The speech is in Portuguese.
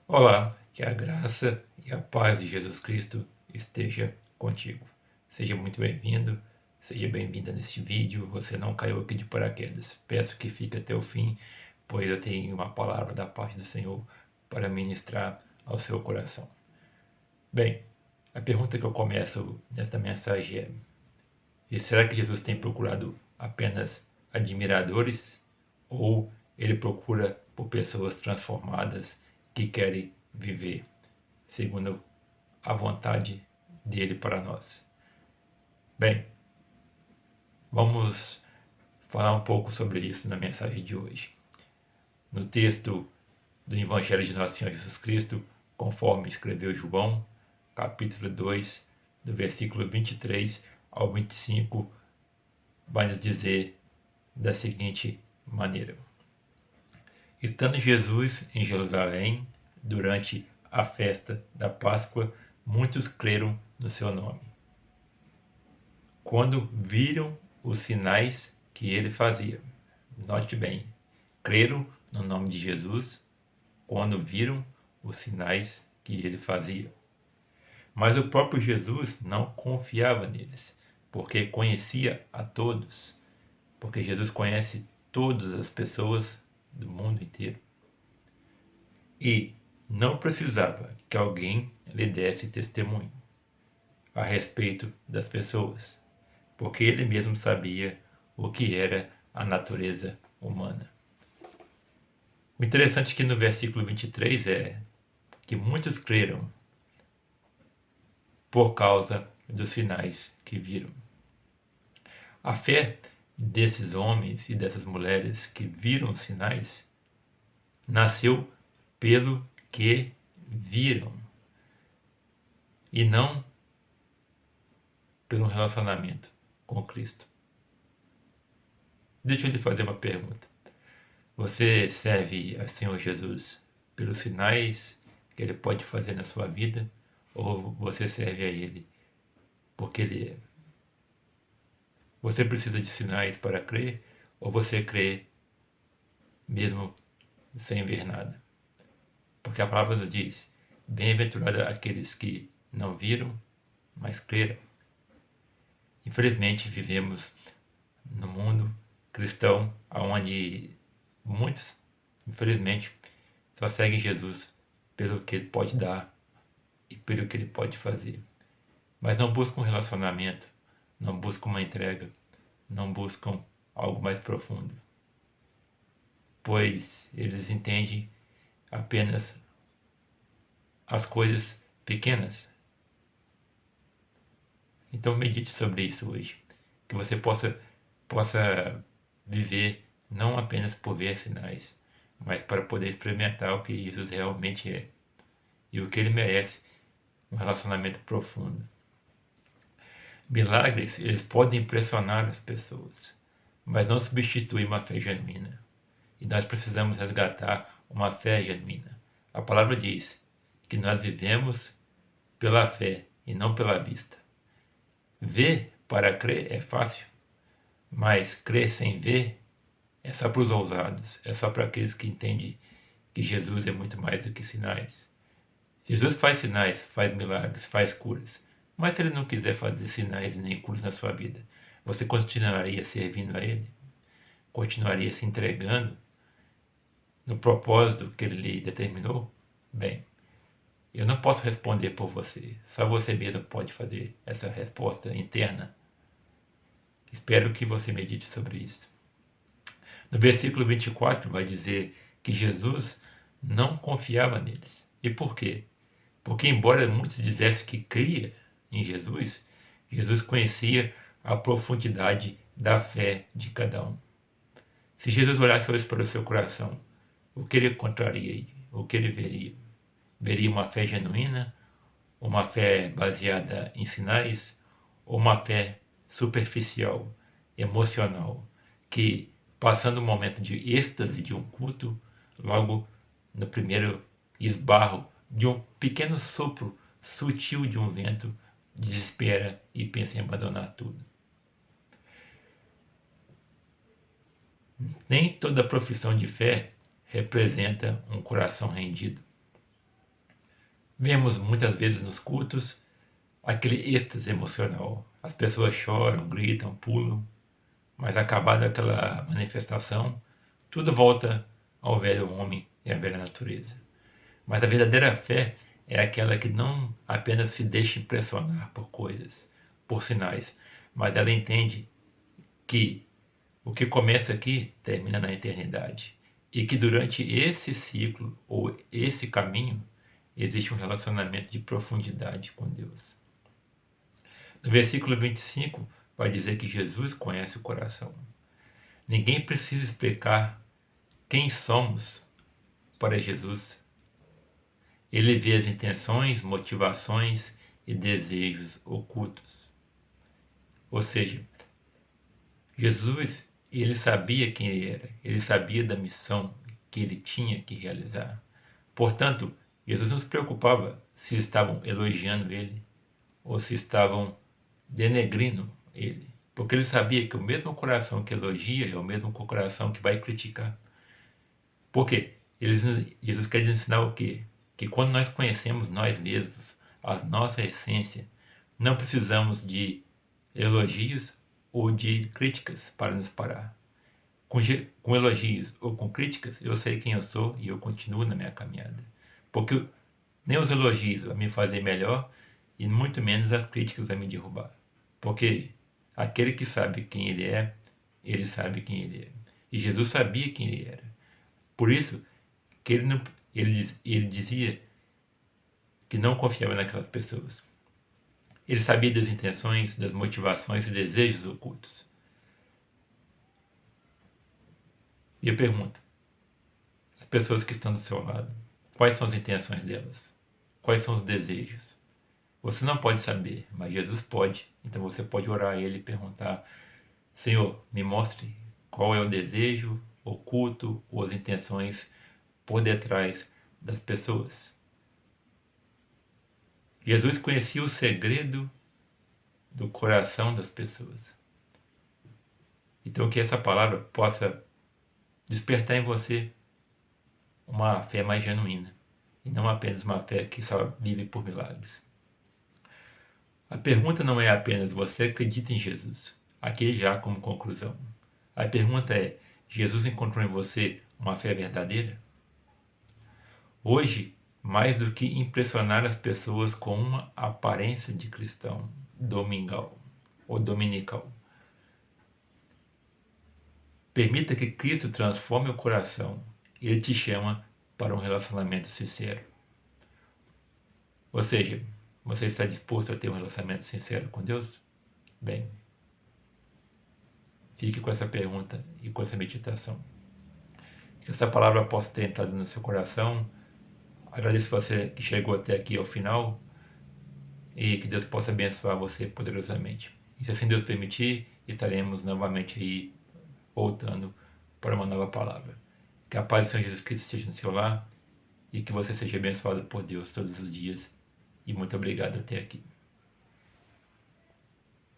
Olá, que a graça e a paz de Jesus Cristo esteja contigo. Seja muito bem-vindo, seja bem-vinda neste vídeo. Você não caiu aqui de paraquedas. Peço que fique até o fim, pois eu tenho uma palavra da parte do Senhor para ministrar ao seu coração. Bem, a pergunta que eu começo nesta mensagem é: e será que Jesus tem procurado apenas admiradores ou ele procura por pessoas transformadas que querem viver segundo a vontade dele para nós? Bem, vamos falar um pouco sobre isso na mensagem de hoje. No texto do Evangelho de Nosso Senhor Jesus Cristo, conforme escreveu João, capítulo 2, do versículo 23 ao 25, vai nos dizer da seguinte maneira: estando Jesus em Jerusalém durante a festa da Páscoa, muitos creram no seu nome, quando viram os sinais que ele fazia. Note bem, creram no nome de Jesus quando viram os sinais que ele fazia. Mas o próprio Jesus não confiava neles, porque conhecia a todos, porque Jesus conhece todas as pessoas do mundo inteiro. E não precisava que alguém lhe desse testemunho a respeito das pessoas, porque ele mesmo sabia o que era a natureza humana. O interessante aqui no versículo 23 é que muitos creram por causa dos sinais que viram. A fé desses homens e dessas mulheres que viram os sinais nasceu pelo que viram e não pelo relacionamento com Cristo. Deixa eu lhe fazer uma pergunta. Você serve ao Senhor Jesus pelos sinais que Ele pode fazer na sua vida, ou você serve a Ele porque Ele é? Você precisa de sinais para crer, ou você crê mesmo sem ver nada? Porque a palavra nos diz: bem-aventurado aqueles que não viram, mas creram. Infelizmente vivemos no mundo cristão onde muitos, infelizmente, só seguem Jesus pelo que ele pode dar e pelo que ele pode fazer, mas não buscam um relacionamento, não buscam uma entrega, não buscam algo mais profundo, pois eles entendem apenas as coisas pequenas. Então medite sobre isso hoje, que você possa viver não apenas por ver sinais, mas para poder experimentar o que Jesus realmente é e o que ele merece, um relacionamento profundo. Milagres, eles podem impressionar as pessoas, mas não substituem uma fé genuína. E nós precisamos resgatar uma fé genuína. A palavra diz que nós vivemos pela fé e não pela vista. Ver para crer é fácil, mas crer sem ver é só para os ousados, é só para aqueles que entendem que Jesus é muito mais do que sinais. Jesus faz sinais, faz milagres, faz curas, mas se ele não quiser fazer sinais nem curas na sua vida, você continuaria servindo a ele? Continuaria se entregando no propósito que ele lhe determinou? Bem, eu não posso responder por você, só você mesmo pode fazer essa resposta interna. Espero que você medite sobre isso. No versículo 24 vai dizer que Jesus não confiava neles. E por quê? Porque embora muitos dissessem que cria em Jesus, Jesus conhecia a profundidade da fé de cada um. Se Jesus olhasse hoje para o seu coração, o que ele encontraria? O que ele veria? Veria uma fé genuína, uma fé baseada em sinais, ou uma fé superficial, emocional, que, passando um momento de êxtase de um culto, logo no primeiro esbarro de um pequeno sopro sutil de um vento, desespera e pensa em abandonar tudo. Nem toda profissão de fé representa um coração rendido. Vemos muitas vezes nos cultos aquele êxtase emocional. As pessoas choram, gritam, pulam, mas acabada aquela manifestação, tudo volta ao velho homem e à velha natureza. Mas a verdadeira fé é aquela que não apenas se deixa impressionar por coisas, por sinais, mas ela entende que o que começa aqui termina na eternidade. E que durante esse ciclo ou esse caminho existe um relacionamento de profundidade com Deus. No versículo 25 vai dizer que Jesus conhece o coração. Ninguém precisa explicar quem somos para Jesus. Ele vê as intenções, motivações e desejos ocultos. Ou seja, Jesus, ele sabia quem ele era, ele sabia da missão que ele tinha que realizar. Portanto, Jesus não se preocupava se estavam elogiando ele ou se estavam denegrindo ele, porque ele sabia que o mesmo coração que elogia é o mesmo coração que vai criticar. Por quê? Jesus quer ensinar o quê? Que quando nós conhecemos nós mesmos, a nossa essência, não precisamos de elogios ou de críticas para nos parar. Com elogios ou com críticas, eu sei quem eu sou e eu continuo na minha caminhada. Porque nem os elogios vão me fazer melhor e muito menos as críticas vão me derrubar. Porque aquele que sabe quem ele sabe quem ele é. E Jesus sabia quem ele era. Por isso que ele dizia que não confiava naquelas pessoas. Ele sabia das intenções, das motivações e desejos ocultos. E eu pergunto, as pessoas que estão do seu lado, quais são as intenções delas? Quais são os desejos? Você não pode saber, mas Jesus pode. Então você pode orar a Ele e perguntar: Senhor, me mostre qual é o desejo oculto ou as intenções por detrás das pessoas. Jesus conhecia o segredo do coração das pessoas. Então que essa palavra possa despertar em você uma fé mais genuína e não apenas uma fé que só vive por milagres. A pergunta não é apenas você acredita em Jesus, aqui já como conclusão. A pergunta é: Jesus encontrou em você uma fé verdadeira? Hoje, mais do que impressionar as pessoas com uma aparência de cristão domingal ou dominical, permita que Cristo transforme o coração. Ele te chama para um relacionamento sincero. Ou seja, você está disposto a ter um relacionamento sincero com Deus? Bem, fique com essa pergunta e com essa meditação. Que essa palavra possa ter entrado no seu coração. Agradeço você que chegou até aqui ao final e que Deus possa abençoar você poderosamente. E se assim Deus permitir, estaremos novamente aí voltando para uma nova palavra. Que a paz do Senhor Jesus Cristo esteja no seu lar e que você seja abençoado por Deus todos os dias. E muito obrigado até aqui.